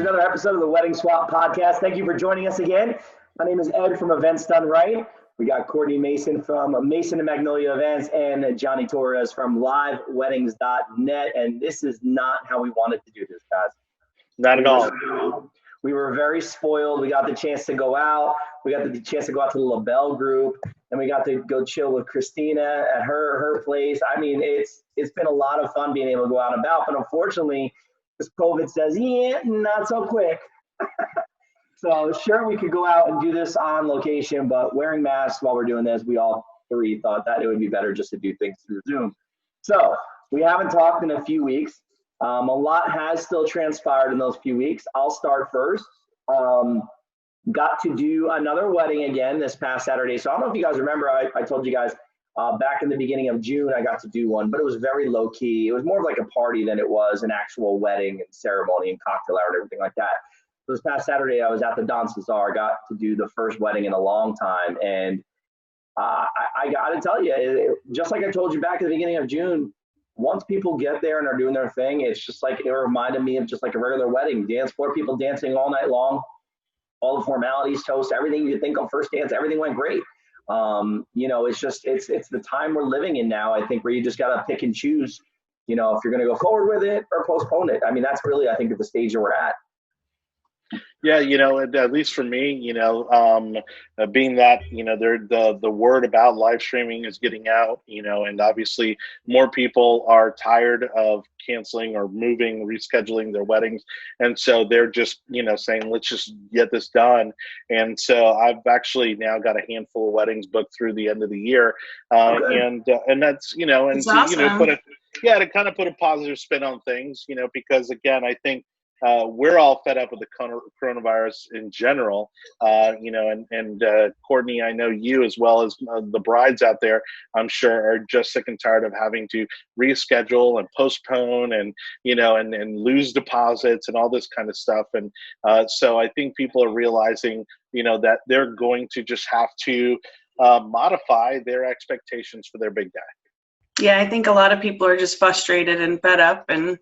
It's another episode of the Wedding Swap podcast. Thank you for joining us again. My name is Ed from Events Done Right. We got Courtney Mason from Mason and Magnolia Events and Johnny Torres from liveweddings.net. And this is not how we wanted to do this, guys. Not at all. We were very spoiled. We got the chance to go out. We got the chance to go out to the LaBelle group, and we got to go chill with Christina at her place. I mean, it's been a lot of fun being able to go out and about, but unfortunately, this COVID says, yeah, not so quick. So sure, we could go out and do this on location, but wearing masks while we're doing this, we all three thought that it would be better just to do things through Zoom. So we haven't talked in a few weeks. A lot has still transpired in those few weeks. I'll start first. Got to do another wedding again this past Saturday. So I don't know if you guys remember, I told you guys back in the beginning of June, I got to do one, but it was very low key. It was more of like a party than it was an actual wedding and ceremony and cocktail hour and everything like that. So this past Saturday, I was at the Don Cesar, got to do the first wedding in a long time. And I got to tell you, just like I told you back at the beginning of June, once people get there and are doing their thing, it's just like, it reminded me of just like a regular wedding. Dance floor, people dancing all night long, all the formalities, toast, everything you think of first dance, everything went great. It's the time we're living in now, I think, where you just got to pick and choose, if you're going to go forward with it or postpone it. I mean, that's really, I think, at the stage that we're at. Yeah, at least for me, being that, the word about live streaming is getting out, and obviously more people are tired of canceling or moving, rescheduling their weddings. And so they're just, saying, let's just get this done. And so I've actually now got a handful of weddings booked through the end of the year. And that's, and awesome. To kind of put a positive spin on things, because again, I think, we're all fed up with the coronavirus in general, and Courtney, I know you as well as the brides out there, I'm sure, are just sick and tired of having to reschedule and postpone and lose deposits and all this kind of stuff. And so I think people are realizing, that they're going to just have to modify their expectations for their big day. Yeah, I think a lot of people are just frustrated and fed up and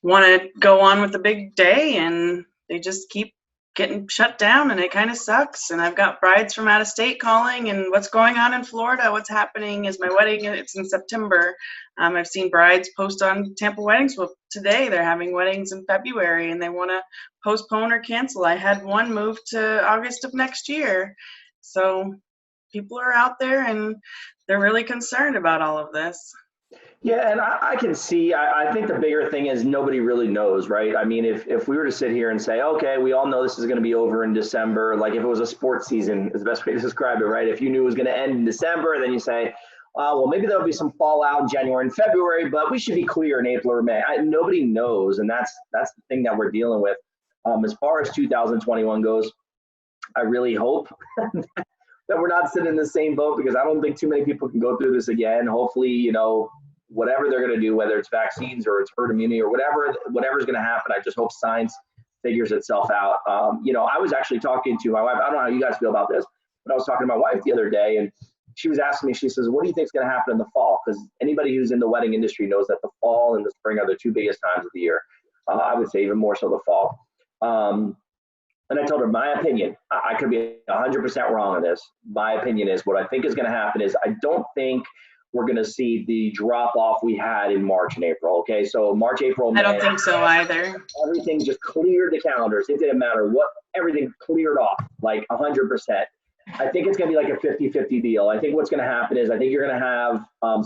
want to go on with the big day, and they just keep getting shut down, and it kind of sucks. And I've got brides from out of state calling, and what's going on in Florida, what's happening is my wedding, it's in September. I've seen brides post on Tampa Weddings today. They're having weddings in February, and they want to postpone or cancel. I had one move to August of next year. So people are out there, and they're really concerned about all of this. Yeah, and I can see, I think the bigger thing is nobody really knows, right? I mean, if we were to sit here and say, okay, we all know this is going to be over in December, like if it was a sports season is the best way to describe it, right? If you knew it was going to end in December, then you say, well, maybe there'll be some fallout in January and February, but we should be clear in April or May. Nobody knows, and that's the thing that we're dealing with. As far as 2021 goes, I really hope that we're not sitting in the same boat, because I don't think too many people can go through this again. Hopefully, whatever they're going to do, whether it's vaccines or it's herd immunity or whatever's going to happen, I just hope science figures itself out. I was actually talking to my wife. I don't know how you guys feel about this, but I was talking to my wife the other day, and she was asking me, she says, what do you think is going to happen in the fall? Because anybody who's in the wedding industry knows that the fall and the spring are the two biggest times of the year. I would say even more so the fall. And I told her my opinion. I could be 100% wrong on this. My opinion is what I think is going to happen is I don't think we're going to see the drop off we had in March and April. Okay, so March, April, May. I don't think so either. Everything just cleared the calendars. It didn't matter what, everything cleared off like 100%. I think it's going to be like a 50-50 deal. I think what's going to happen is I think you're going to have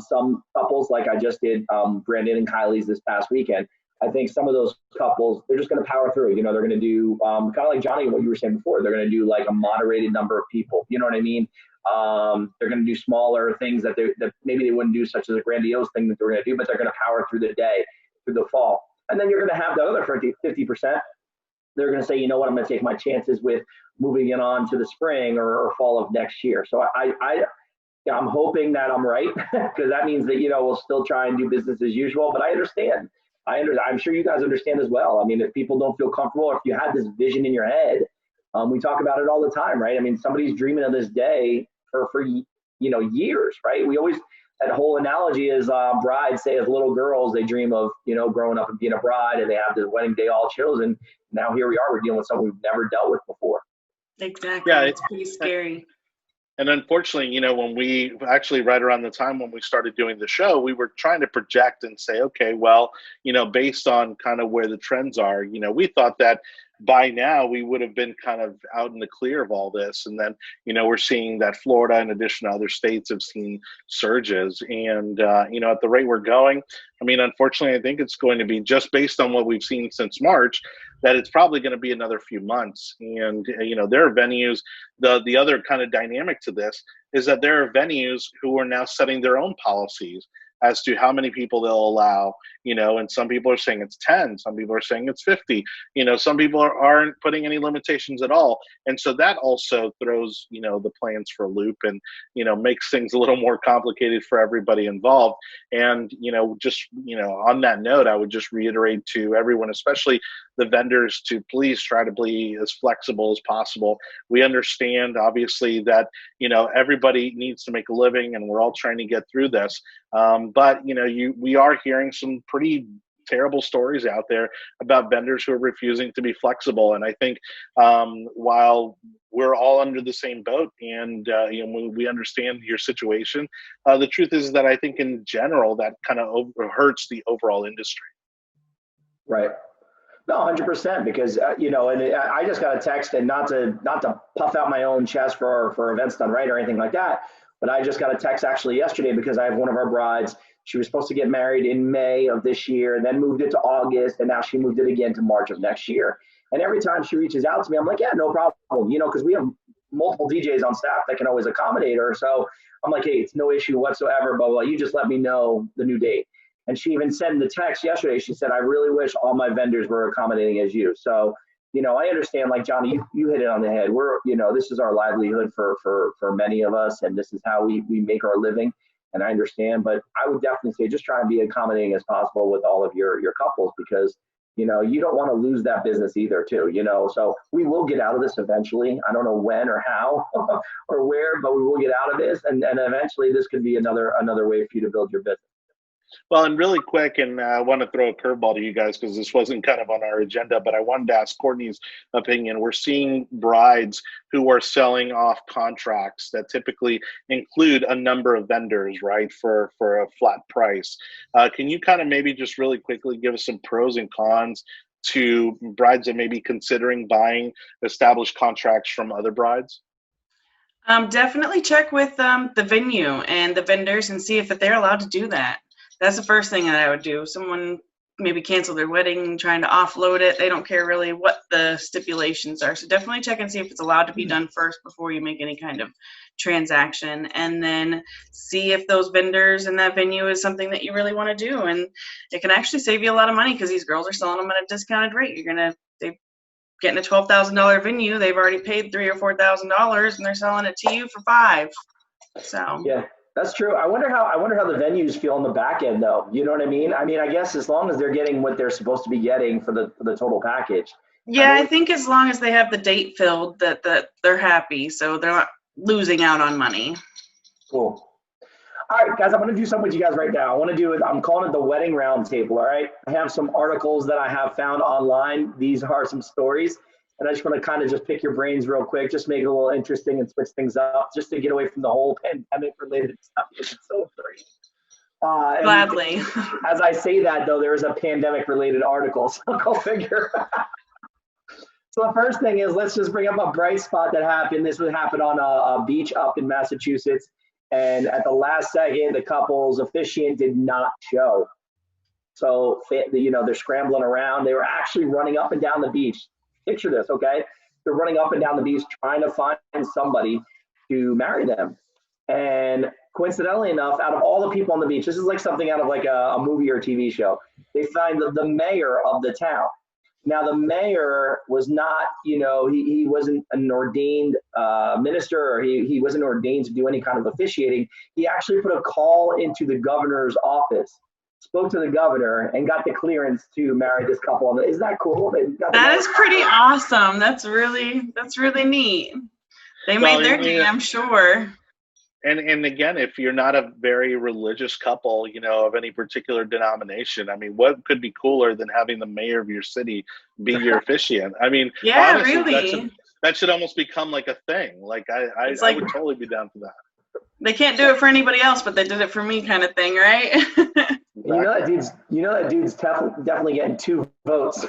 some couples like I just did Brandon and Kylie's this past weekend. I think some of those couples, they're just going to power through. They're going to do kind of like Johnny, what you were saying before. They're going to do like a moderated number of people. You know what I mean? They're going to do smaller things that maybe they wouldn't do, such as a grandiose thing that they're going to do, but they're going to power through the day, through the fall. And then you're going to have the other 50%. They're going to say, you know what, I'm going to take my chances with moving it on to the spring or fall of next year. So I'm hoping that I'm right, because that means that, we'll still try and do business as usual. But I understand. I'm sure you guys understand as well. I mean, if people don't feel comfortable, or if you had this vision in your head, we talk about it all the time, right? I mean, somebody's dreaming of this day for years, right? We always, that whole analogy is brides say as little girls, they dream of, growing up and being a bride, and they have the wedding day all chosen. Now here we are, we're dealing with something we've never dealt with before. Exactly. Yeah, it's pretty scary. And unfortunately, when we actually, right around the time when we started doing the show, we were trying to project and say, okay, well, based on kind of where the trends are, we thought that by now we would have been kind of out in the clear of all this. And then, we're seeing that Florida, in addition to other states, have seen surges. And, at the rate we're going, unfortunately, I think it's going to be, just based on what we've seen since March, that it's probably going to be another few months. And, there are venues, the other kind of dynamic to this is that there are venues who are now setting their own policies as to how many people they'll allow, and some people are saying it's 10, some people are saying it's 50, some people aren't putting any limitations at all. And so that also throws, the plans for a loop and, makes things a little more complicated for everybody involved. And, on that note, I would just reiterate to everyone, especially the vendors, to please try to be as flexible as possible. We understand, obviously, that, everybody needs to make a living and we're all trying to get through this. But, we are hearing some pretty terrible stories out there about vendors who are refusing to be flexible. And I think while we're all under the same boat and we understand your situation, the truth is that I think in general that kind of hurts the overall industry. Right. No, 100%, because and I just got a text, and not to puff out my own chest for events done right or anything like that, but I just got a text actually yesterday because I have one of our brides. She was supposed to get married in May of this year, and then moved it to August, and now she moved it again to March of next year. And every time she reaches out to me, I'm like, yeah, no problem, because we have multiple DJs on staff that can always accommodate her. So I'm like, hey, it's no issue whatsoever, but you just let me know the new date. And she even said in the text yesterday, she said, I really wish all my vendors were accommodating as you. So, I understand, like Johnny, you hit it on the head. We're, this is our livelihood for many of us, and this is how we make our living. And I understand, but I would definitely say just try and be accommodating as possible with all of your couples, because, you don't want to lose that business either too, so we will get out of this eventually. I don't know when or how or where, but we will get out of this. And eventually this could be another way for you to build your business. Well, and really quick, and I want to throw a curveball to you guys because this wasn't kind of on our agenda, but I wanted to ask Courtney's opinion. We're seeing brides who are selling off contracts that typically include a number of vendors, right, for a flat price. Can you kind of maybe just really quickly give us some pros and cons to brides that may be considering buying established contracts from other brides? Definitely check with the venue and the vendors and see if they're allowed to do that. That's the first thing that I would do. Someone maybe cancel their wedding, trying to offload it. They don't care really what the stipulations are. So definitely check and see if it's allowed to be done first before you make any kind of transaction. And then see if those vendors and that venue is something that you really want to do. And it can actually save you a lot of money because these girls are selling them at a discounted rate. They're getting a $12,000 venue. They've already paid $3,000 or $4,000 and they're selling it to you for $5,000. So yeah. That's true. I wonder how the venues feel on the back end, though. You know what I mean? I guess as long as they're getting what they're supposed to be getting for the total package. Yeah, I think as long as they have the date filled, that they're happy, so they're not losing out on money. Cool. All right, guys, I'm going to do something with you guys right now. I'm calling it the Wedding Roundtable. All right. I have some articles that I have found online. These are some stories. And I just want to kind of just pick your brains real quick, just make it a little interesting and switch things up, just to get away from the whole pandemic-related stuff. It's so great. Gladly. As I say that, though, there is a pandemic-related article, so go figure. So the first thing is, let's just bring up a bright spot that happened. This would happen on a beach up in Massachusetts. And at the last second, the couple's officiant did not show. So, they're scrambling around. They were actually running up and down the beach. Picture this, okay? They're running up and down the beach trying to find somebody to marry them. And coincidentally enough, out of all the people on the beach, this is like something out of like a movie or a TV show, they find the mayor of the town. Now, the mayor was not, he wasn't an ordained minister, or he wasn't ordained to do any kind of officiating. He actually put a call into the governor's office, spoke to the governor, and got the clearance to marry this couple. Isn't that cool? That is pretty awesome. That's really neat. They made their day, I'm sure. And again, if you're not a very religious couple, of any particular denomination, I mean, what could be cooler than having the mayor of your city be your officiant? I mean, Yeah, honestly, really. that should almost become like a thing. Like I would totally be down for that. They can't do it for anybody else, but they did it for me, kind of thing, right? Exactly. You know that dude's definitely getting 2 votes.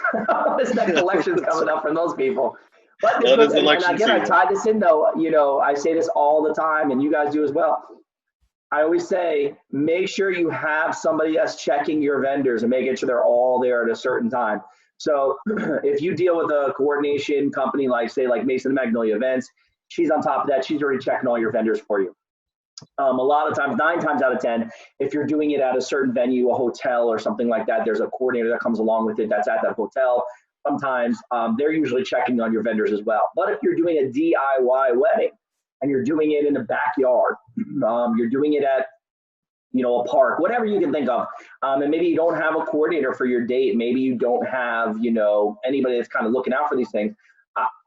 This next election's coming up from those people. But this was, and again, I tied this in though. I say this all the time, and you guys do as well. I always say, make sure you have somebody that's checking your vendors and making sure they're all there at a certain time. So if you deal with a coordination company like, say, like Mason Magnolia Events, she's on top of that. She's already checking all your vendors for you. A lot of times, 9 times out of 10, if you're doing it at a certain venue, a hotel or something like that, there's a coordinator that comes along with it that's at that hotel. Sometimes they're usually checking on your vendors as well. But if you're doing a DIY wedding and you're doing it in a backyard, you're doing it at a park, whatever you can think of, and maybe you don't have a coordinator for your date, maybe you don't have anybody that's kind of looking out for these things.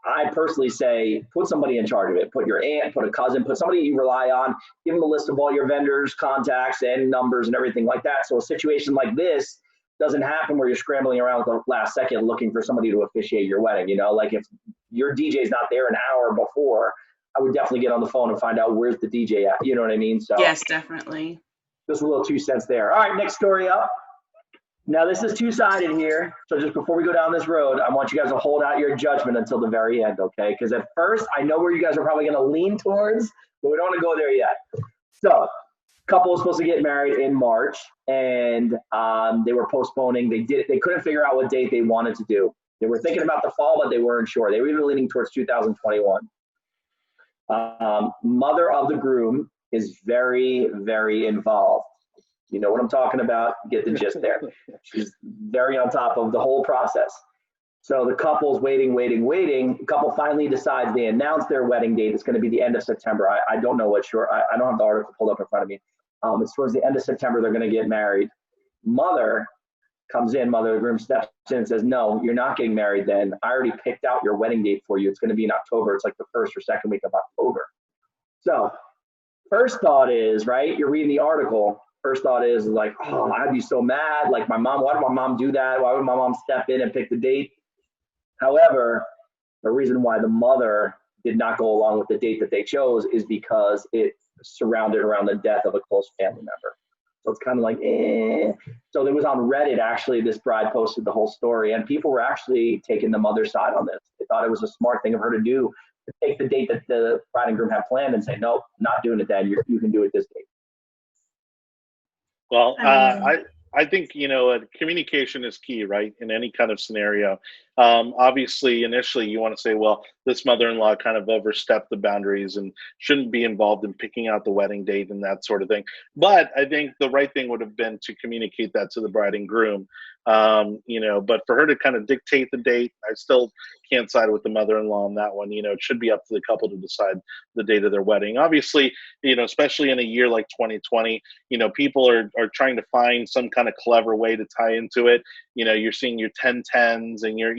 I personally say put somebody in charge of it. Put your aunt, put a cousin, put somebody you rely on. Give them a list of all your vendors, contacts, and numbers and everything like that. So a situation like this doesn't happen where you're scrambling around at the last second looking for somebody to officiate your wedding. Like if your DJ's not there an hour before, I would definitely get on the phone and find out where's the DJ at. You know what I mean? So yes, definitely. Just a little 2 cents there. All right, next story up. Now this is 2-sided here. So just before we go down this road, I want you guys to hold out your judgment until the very end, okay? Because at first, I know where you guys are probably going to lean towards, but we don't want to go there yet. So couple was supposed to get married in March, and they were postponing. They couldn't figure out what date they wanted to do. They were thinking about the fall, but they weren't sure. They were even leaning towards 2021. Mother of the groom is very, very involved. You know what I'm talking about? Get the gist there. She's very on top of the whole process. So the couple's waiting. The couple finally decides, they announce their wedding date. It's going to be the end of September. I don't know what sure. I don't have the article pulled up in front of me. It's towards the end of September. They're going to get married. Mother comes in. Mother of the groom steps in and says, "No, you're not getting married then. I already picked out your wedding date for you. It's going to be in October. It's like the first or second week of October." So first thought is, right, you're reading the article. First thought is like, oh, I'd be so mad. Like my mom, why did my mom do that? Why would my mom step in and pick the date? However, the reason why the mother did not go along with the date that they chose is because it surrounded around the death of a close family member. So it's kind of like, eh. So it was on Reddit, actually, this bride posted the whole story, and people were actually taking the mother's side on this. They thought it was a smart thing of her to do, to take the date that the bride and groom had planned and say, nope, not doing it then. You can do it this date. Well, I think, communication is key, right? In any kind of scenario. Obviously, initially, you want to say, well, this mother-in-law kind of overstepped the boundaries and shouldn't be involved in picking out the wedding date and that sort of thing. But I think the right thing would have been to communicate that to the bride and groom. But for her to kind of dictate the date, I still can't side with the mother-in-law on that one. It should be up to the couple to decide the date of their wedding. Obviously, especially in a year like 2020, people are trying to find some kind of clever way to tie into it. You're seeing your 10/10s and your,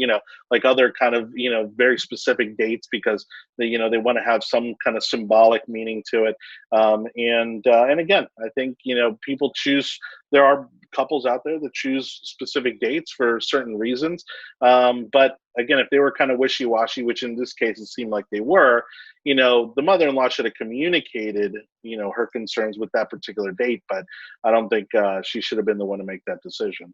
like other kind of, very specific dates because they want to have some kind of symbolic meaning to it. And again, I think, people choose, there are couples out there that choose specific dates for certain reasons. But again, if they were kind of wishy-washy, which in this case it seemed like they were, the mother-in-law should have communicated, her concerns with that particular date. But I don't think she should have been the one to make that decision.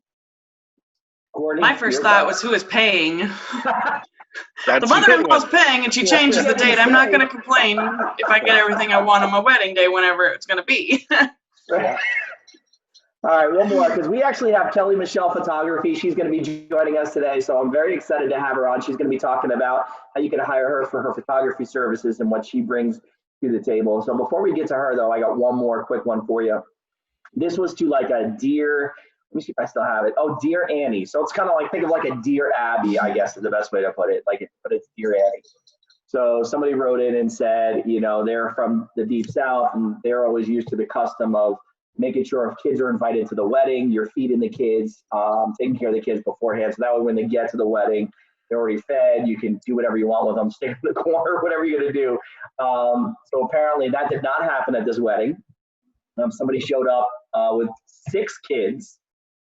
Courtney, my first thought was, who is paying? The mother-in-law's paying, and she changes the date. I'm not going to complain if I get everything I want on my wedding day, whenever it's going to be. All right, one more, because we actually have Kelley Michelle Photography. She's going to be joining us today, so I'm very excited to have her on. She's going to be talking about how you can hire her for her photography services and what she brings to the table. So before we get to her, though, I got one more quick one for you. This was to like a dear, let me see if I still have it. Oh, Dear Annie. So it's kind of like, think of like a Dear Abby, I guess is the best way to put it. But it's Dear Annie. So somebody wrote in and said, they're from the Deep South and they're always used to the custom of making sure if kids are invited to the wedding, you're feeding the kids, taking care of the kids beforehand. So that way when they get to the wedding, They're already fed. You can do whatever you want with them, stay in the corner, whatever you're going to do. So apparently that did not happen at this wedding. Somebody showed up with 6 kids,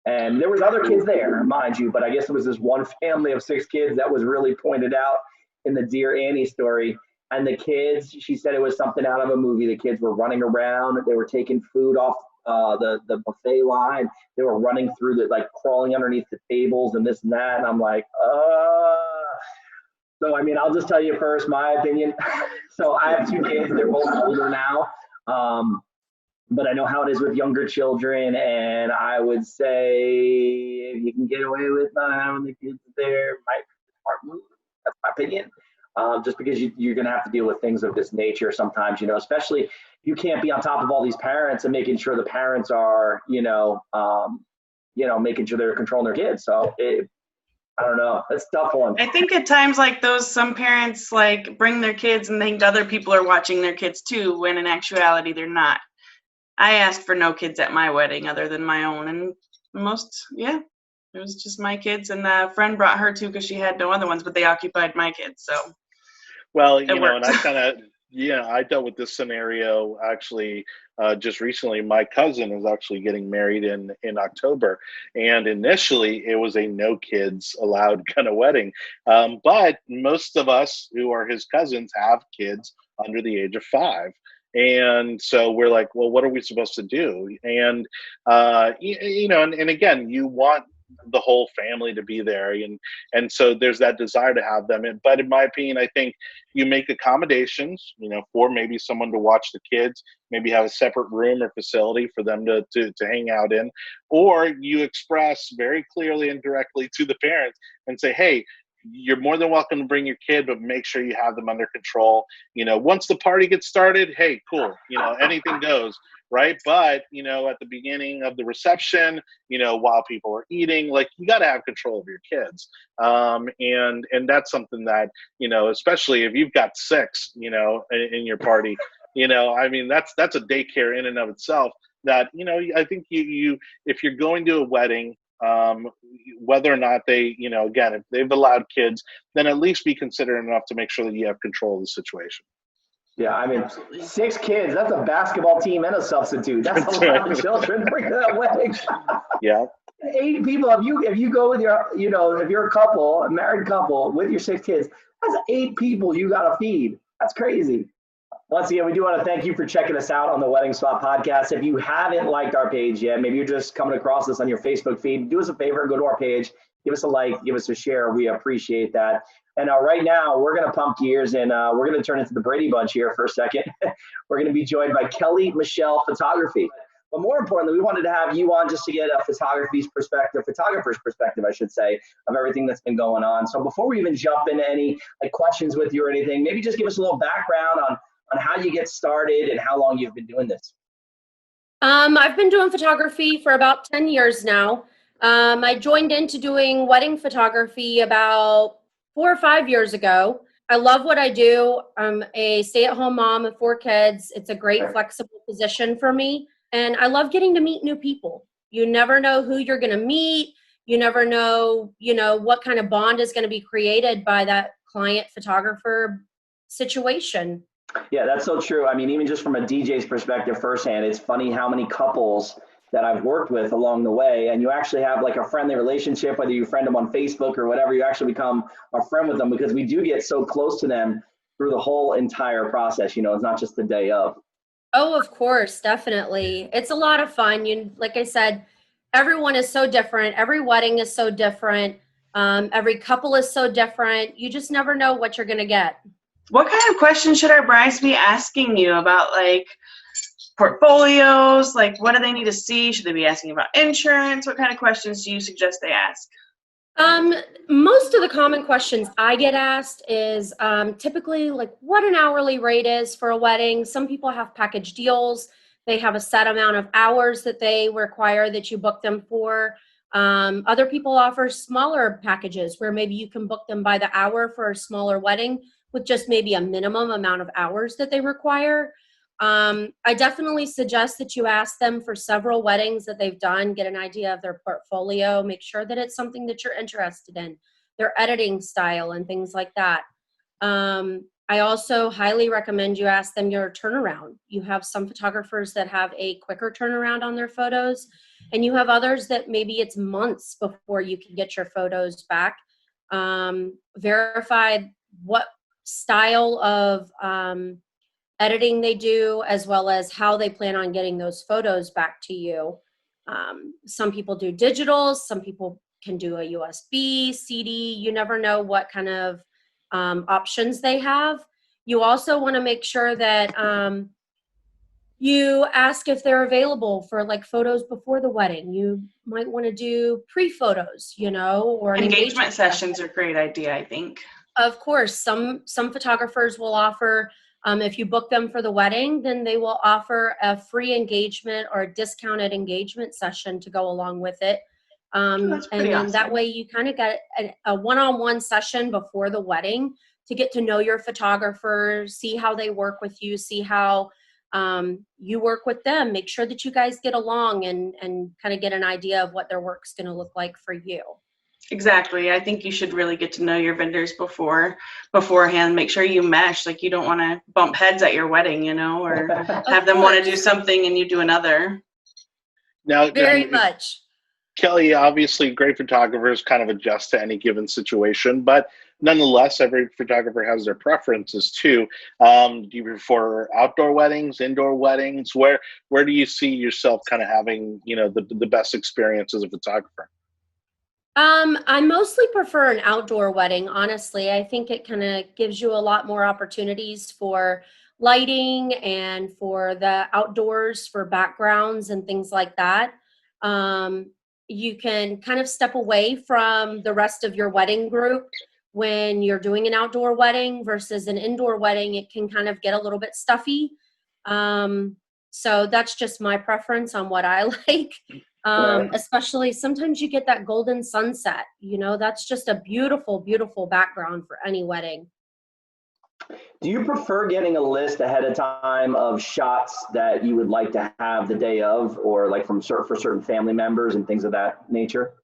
and there was other kids there, mind you, but I guess it was this one family of 6 kids that was really pointed out in the Dear Annie story. And the kids, she said it was something out of a movie. The kids were running around. They were taking food off the buffet line. They were running through like crawling underneath the tables and this and that. And I'm like, So, I mean, I'll just tell you first, my opinion. So I have 2 kids. They're both older now. But I know how it is with younger children. And I would say if you can get away with not having the kids there, might be a smart move. That's my opinion. Just because you're going to have to deal with things of this nature sometimes, you know, especially you can't be on top of all these parents and making sure the parents are, making sure they're controlling their kids. So I don't know. That's a tough one. I think at times like those, some parents like bring their kids and think other people are watching their kids too, when in actuality they're not. I asked for no kids at my wedding other than my own, and it was just my kids, and a friend brought her too because she had no other ones, but they occupied my kids. So, well, and I dealt with this scenario actually just recently. My cousin is actually getting married in October, and initially it was a no kids allowed kind of wedding. But most of us who are his cousins have kids under the age of 5. And so we're like, well, what are we supposed to do? And, and again, you want the whole family to be there. And so there's that desire to have them. But in my opinion, I think you make accommodations, for maybe someone to watch the kids, maybe have a separate room or facility for them to hang out in, or you express very clearly and directly to the parents and say, hey, you're more than welcome to bring your kid, but make sure you have them under control. Once the party gets started, hey, cool, anything goes, right? But, at the beginning of the reception, while people are eating, like, you got to have control of your kids. And that's something that, especially if you've got 6, in your party, I mean, that's a daycare in and of itself that, I think you if you're going to a wedding, whether or not they, again, if they've allowed kids, then at least be considerate enough to make sure that you have control of the situation. Yeah, I mean, 6 kids, that's a basketball team and a substitute. That's a lot of children for that wedding. Yeah. 8 people, if you go with your, if you're a couple, a married couple with your 6 kids, that's 8 people you got to feed. That's crazy. Once again, we do want to thank you for checking us out on the Wedding Swap podcast. If you haven't liked our page yet, maybe you're just coming across this on your Facebook feed, do us a favor, go to our page, give us a like, give us a share. We appreciate that. And right now, we're going to pump gears, and we're going to turn into the Brady Bunch here for a second. We're going to be joined by Kelley Michelle Photography. But more importantly, we wanted to have you on just to get a photographer's perspective, I should say, of everything that's been going on. So before we even jump into any questions with you or anything, maybe just give us a little background on how you get started and how long you've been doing this. I've been doing photography for about 10 years now. I joined into doing wedding photography about 4 or 5 years ago. I love what I do. I'm a stay-at-home mom of 4 kids. It's a great flexible position for me. And I love getting to meet new people. You never know who you're going to meet. You never know, what kind of bond is going to be created by that client photographer situation. Yeah, that's so true. I mean, even just from a DJ's perspective firsthand, it's funny how many couples that I've worked with along the way, and you actually have like a friendly relationship, whether you friend them on Facebook or whatever, you actually become a friend with them because we do get so close to them through the whole entire process. It's not just the day of. Oh, of course, definitely. It's a lot of fun. Like I said, everyone is so different. Every wedding is so different. Every couple is so different. You just never know what you're going to get. What kind of questions should our brides be asking you about, like portfolios? Like, what do they need to see? Should they be asking about insurance? What kind of questions do you suggest they ask? Most of the common questions I get asked is typically like what an hourly rate is for a wedding. Some people have package deals. They have a set amount of hours that they require that you book them for. Other people offer smaller packages where maybe you can book them by the hour for a smaller wedding with just maybe a minimum amount of hours that they require. I definitely suggest that you ask them for several weddings that they've done, get an idea of their portfolio, make sure that it's something that you're interested in. their editing style and things like that. I also highly recommend you ask them your turnaround. You have some photographers that have a quicker turnaround on their photos, and you have others that maybe it's months before you can get your photos back. Verify what style of editing they do, as well as how they plan on getting those photos back to you. Some people do digital, some people can do a USB, CD. You never know what kind of options they have. You also want to make sure that you ask if they're available for like photos before the wedding. You might want to do pre-photos, or an engagement sessions are a great idea, I think. Of course, some photographers will offer, if you book them for the wedding, then they will offer a free engagement or a discounted engagement session to go along with it. And then awesome. That way you kind of get a one-on-one session before the wedding to get to know your photographer, see how they work with you, see how you work with them, make sure that you guys get along and kind of get an idea of what their work's going to look like for you. Exactly. I think you should really get to know your vendors beforehand. Make sure you mesh. Like, you don't want to bump heads at your wedding, or have them want to do something and you do another. Now, very much. Kelley, obviously, great photographers kind of adjust to any given situation, but nonetheless, every photographer has their preferences too. Do you prefer outdoor weddings, indoor weddings? Where do you see yourself kind of having, the best experience as a photographer? I mostly prefer an outdoor wedding, honestly. I think it kind of gives you a lot more opportunities for lighting and for the outdoors, for backgrounds and things like that. You can kind of step away from the rest of your wedding group when you're doing an outdoor wedding versus an indoor wedding. It can kind of get a little bit stuffy. So that's just my preference on what I like. Especially sometimes you get that golden sunset, that's just a beautiful, beautiful background for any wedding. Do you prefer getting a list ahead of time of shots that you would like to have the day of, or like for certain family members and things of that nature?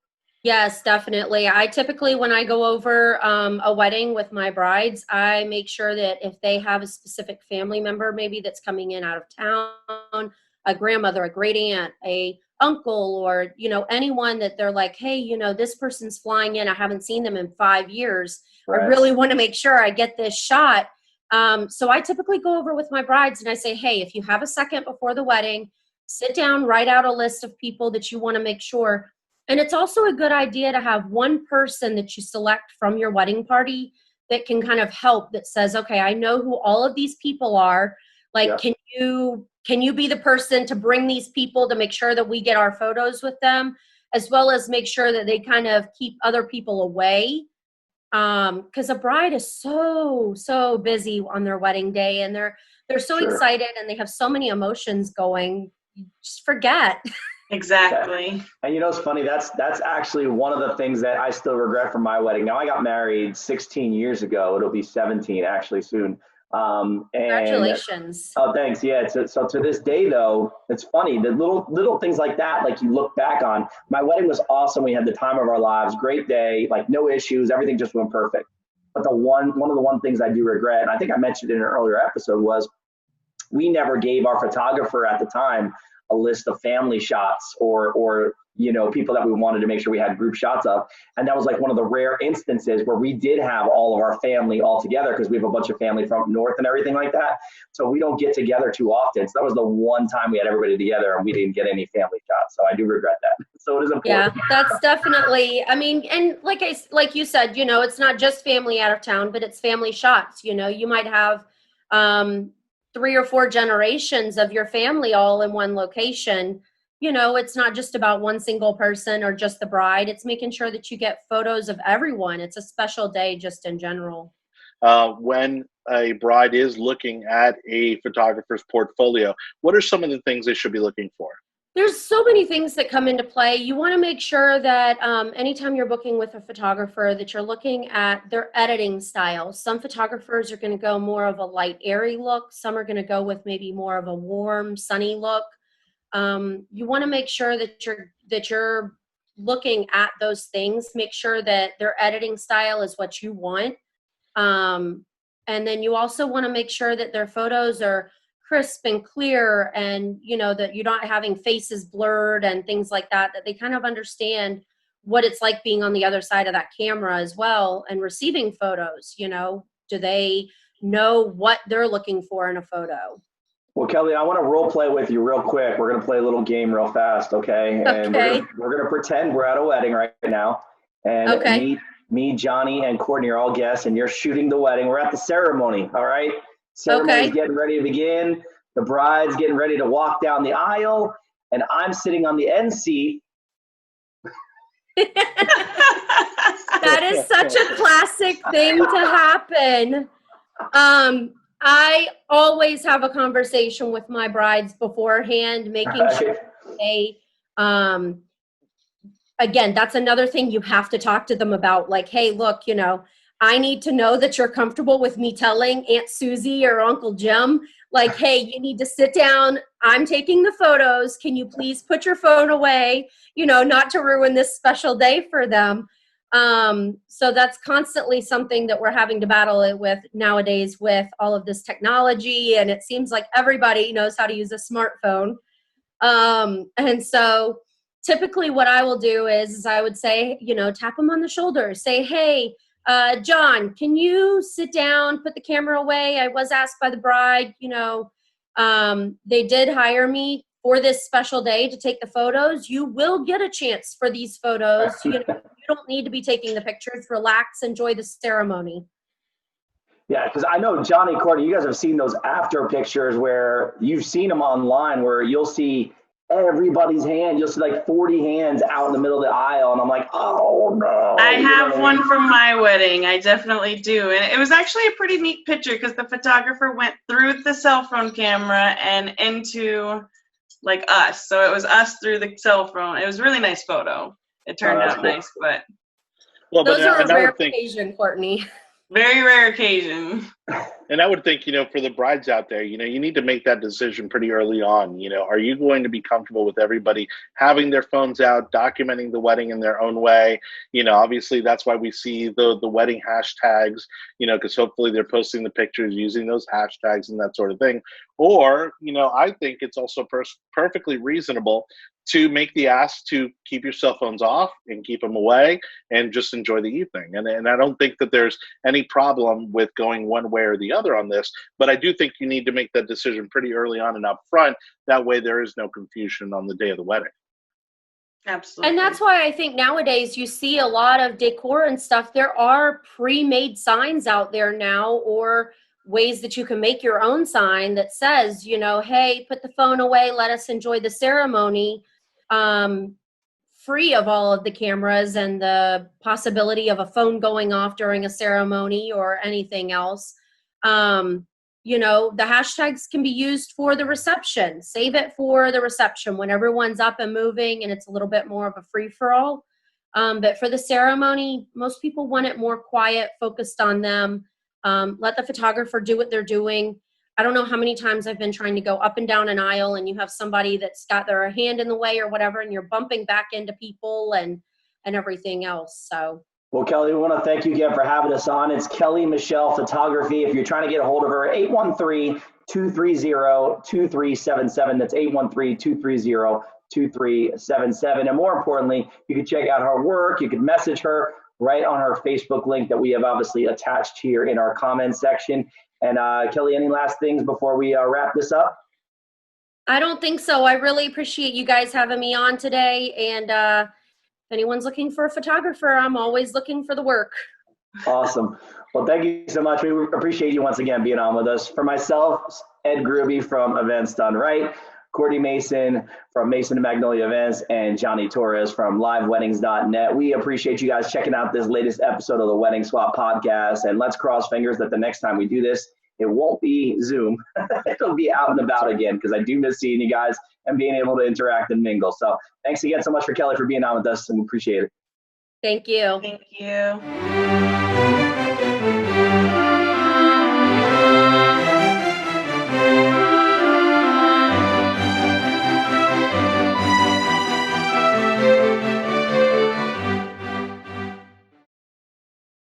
Yes, definitely. I typically, when I go over a wedding with my brides, I make sure that if they have a specific family member, maybe that's coming in out of town, a grandmother, a great aunt, a uncle, or, anyone that they're like, hey, this person's flying in. I haven't seen them in 5 years. Right. I really want to make sure I get this shot. So I typically go over with my brides and I say, hey, if you have a second before the wedding, sit down, write out a list of people that you want to make sure. And it's also a good idea to have one person that you select from your wedding party that can kind of help, that says, okay, I know who all of these people are. Like, yeah. Can you be the person to bring these people to make sure that we get our photos with them, as well as make sure that they kind of keep other people away? Because a bride is so busy on their wedding day, and they're so sure. excited, and they have so many emotions going. You just forget. Exactly. And it's funny, that's actually one of the things that I still regret from my wedding. Now, I got married 16 years ago. It'll be 17 actually soon. And, congratulations. Oh, thanks. Yeah. So to this day, though, it's funny, the little things like that, like you look back on. My wedding was awesome. We had the time of our lives, great day, like no issues, everything just went perfect. But one of the things I do regret, and I think I mentioned in an earlier episode, was we never gave our photographer at the time a list of family shots or people that we wanted to make sure we had group shots of. And that was like one of the rare instances where we did have all of our family all together, because we have a bunch of family from north and everything like that. So we don't get together too often. So that was the one time we had everybody together and we didn't get any family shots. So I do regret that. So it is important. Yeah, that's definitely, and like you said, it's not just family out of town, but it's family shots. You might have 3 or 4 generations of your family all in one location. It's not just about one single person or just the bride. It's making sure that you get photos of everyone. It's a special day just in general. When a bride is looking at a photographer's portfolio, what are some of the things they should be looking for? There's so many things that come into play. You want to make sure that anytime you're booking with a photographer, that you're looking at their editing style. Some photographers are going to go more of a light, airy look. Some are going to go with maybe more of a warm, sunny look. You want to make sure that you're looking at those things, make sure that their editing style is what you want. And then you also want to make sure that their photos are crisp and clear, and, you know, that you're not having faces blurred and things like that, that they kind of understand what it's like being on the other side of that camera as well and receiving photos. You know, do they know what they're looking for in a photo? Well, Kelley, I want to role play with you real quick. We're going to play a little game real fast, okay? And Okay. we're going to pretend we're at a wedding right now. And Okay. me, Johnny, and Courtney are all guests, and you're shooting the wedding. We're at the ceremony, all right? Ceremony's Okay. getting ready to begin. The bride's getting ready to walk down the aisle, and I'm sitting on the end seat. That is such a classic thing to happen. I always have a conversation with my brides beforehand, making sure they, again, that's another thing you have to talk to them about. Like, hey, look, you know, I need to know that you're comfortable with me telling Aunt Susie or Uncle Jim, like, hey, you need to sit down. I'm taking the photos. Can you please put your phone away? You know, not to ruin this special day for them. So that's constantly something that we're having to battle it with nowadays with all of this technology. And it seems like everybody knows how to use a smartphone. And so typically what I will do is I would say, you know, tap them on the shoulder, say, hey, John, can you sit down, put the camera away? I was asked by the bride, you know, they did hire me for this special day to take the photos. You will get a chance for these photos. You know, you don't need to be taking the pictures. Relax, enjoy the ceremony. Yeah, because I know Johnny, Courtney, you guys have seen those after pictures where you've seen them online where you'll see everybody's hand. You'll see like 40 hands out in the middle of the aisle. And I'm like, oh no. I have one from my wedding. I definitely do. And it was actually a pretty neat picture because the photographer went through the cell phone camera and into like us. So it was us through the cell phone. It was a really nice photo. It turned out nice, but those are a rare occasion, Courtney. Very rare occasion. And I would think, you know, for the brides out there, you know, you need to make that decision pretty early on. You know, are you going to be comfortable with everybody having their phones out, documenting the wedding in their own way? You know, obviously that's why we see the wedding hashtags, you know, because hopefully they're posting the pictures using those hashtags and that sort of thing. Or, you know, I think it's also perfectly reasonable to make the ask to keep your cell phones off and keep them away and just enjoy the evening. And I don't think that there's any problem with going one way or the other on this, but I do think you need to make that decision pretty early on and up front. That way there is no confusion on the day of the wedding. Absolutely. And that's why I think nowadays you see a lot of decor and stuff. There are pre-made signs out there now, or ways that you can make your own sign that says, you know, hey, put the phone away, let us enjoy the ceremony, free of all of the cameras and the possibility of a phone going off during a ceremony or anything else. You know, the hashtags can be used for the reception. Save it for the reception when everyone's up and moving and it's a little bit more of a free-for-all. But for the ceremony, most people want it more quiet, focused on them. Let the photographer do what they're doing. I don't know how many times I've been trying to go up and down an aisle and you have somebody that's got their hand in the way or whatever, and you're bumping back into people and everything else. So. Well, Kelley, we want to thank you again for having us on. It's Kelley Michelle Photography. If you're trying to get a hold of her, 813-230-2377. That's 813-230-2377. And more importantly, you can check out her work. You can message her right on her Facebook link that we have obviously attached here in our comments section. And Kelley, any last things before we wrap this up? I don't think so. I really appreciate you guys having me on today. And if anyone's looking for a photographer, I'm always looking for the work. Awesome. Well, thank you so much. We appreciate you once again being on with us. For myself, Ed Gruby from Events Done Right, Courtney Mason from Mason and Magnolia Events, and Johnny Torres from liveweddings.net. We appreciate you guys checking out this latest episode of the Wedding Swap podcast. And let's cross fingers that the next time we do this, it won't be Zoom. It'll be out and about again, because I do miss seeing you guys and being able to interact and mingle. So thanks again so much for Kelley for being on with us, and we appreciate it. Thank you. Thank you.